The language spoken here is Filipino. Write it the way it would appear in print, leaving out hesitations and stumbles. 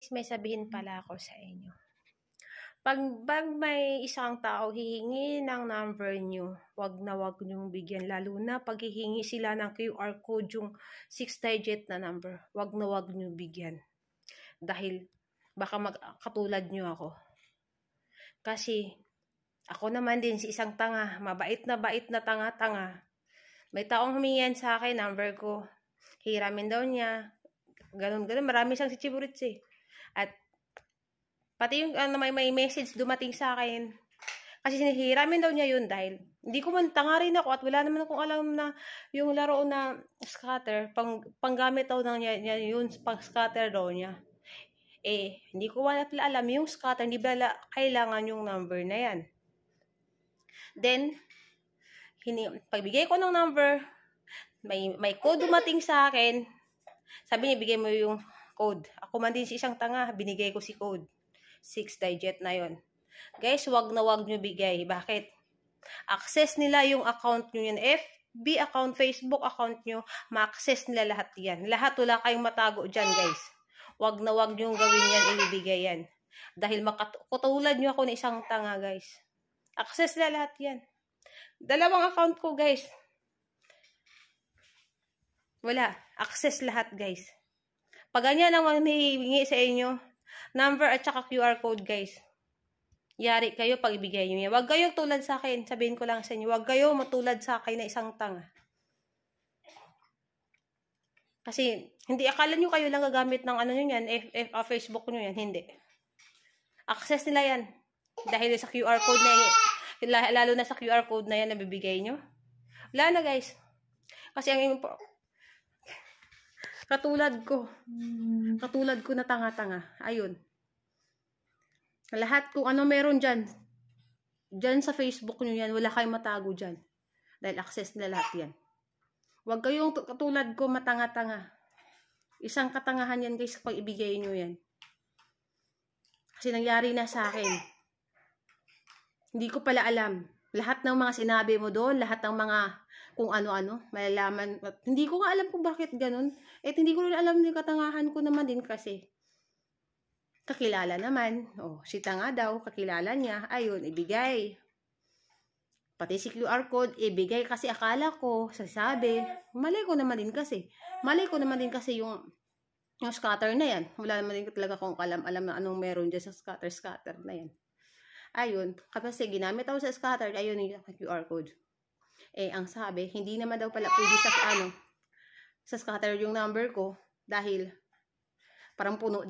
May sabihin pala ako sa inyo. Pag may isang tao hihingi ng number nyo, wag nyong bigyan. Lalo na pag hihingi sila ng QR code, yung 6-digit na number, wag nyo bigyan. Dahil baka katulad nyo ako. Kasi ako naman din si isang tanga, mabait na tanga-tanga. May taong humingian sa akin, number ko. Hiramin daw niya. Ganun. Marami siyang sichiburits eh. At pati yung may message dumating sa akin. Kasi sinihiramin daw niya yun dahil hindi ko man, tanga rin ako at wala naman akong alam na yung laro na scatter, panggamit daw niya yun, pang scatter daw niya. Hindi ko wala alam yung scatter, hindi ba kailangan yung number na yan. Then, pagbigay ko ng number, may code dumating sa akin. Sabi niya, bigay mo yung code. Ako man din si isang tanga, binigay ko si code. 6-digit na yon. Guys, wag nyo bigay. Bakit? Access nila yung account nyo yan. FB account, Facebook account nyo, ma-access nila lahat yan. Lahat, wala kayong matago dyan, guys. Wag nyo gawin yan, ibibigay yan. Dahil katulad nyo ako na isang tanga, guys. Access nila lahat yan. 2 account ko, guys. Wala. Access lahat, guys. Pag ganyan ang hihingi sa inyo, number at saka QR code, guys. Yari kayo pag ibigay nyo yan. Huwag kayo tulad sa akin. Sabihin ko lang sa inyo. Huwag kayo matulad sa akin na isang tanga. Kasi, hindi akala nyo kayo lang gagamit ng ano nyo yan, Facebook nyo yan. Hindi. Access nila yan. Dahil sa QR code na yan. Lalo na sa QR code na yan na bibigay nyo. Wala na, guys. Kasi ang katulad ko na tanga-tanga. Ayun. Lahat kung ano meron dyan sa Facebook nyo yan, wala kayong matago dyan. Dahil access nila lahat yan. Huwag kayong katulad ko matanga-tanga. Isang katangahan yan, guys, pag ibigay nyo yan. Kasi nangyari na sa akin. Hindi ko pala alam. Lahat ng mga sinabi mo doon, lahat ng mga kung ano-ano, malalaman. Hindi ko nga alam kung bakit ganun. Hindi ko rin alam yung katangahan ko naman din kasi. Kakilala naman. Si tanga daw, kakilala niya. Ayun, ibigay. Pati si QR code, ibigay kasi akala ko, sasabi. Malay ko naman din kasi. Yung scatter na yan. Wala naman din talaga kung alam na anong meron dyan sa scatter na yan. Ayun, kasi ginamit ako sa scatter, ayun yung QR code. Ang sabi, hindi naman daw pala pwede sa scatter yung number ko dahil parang puno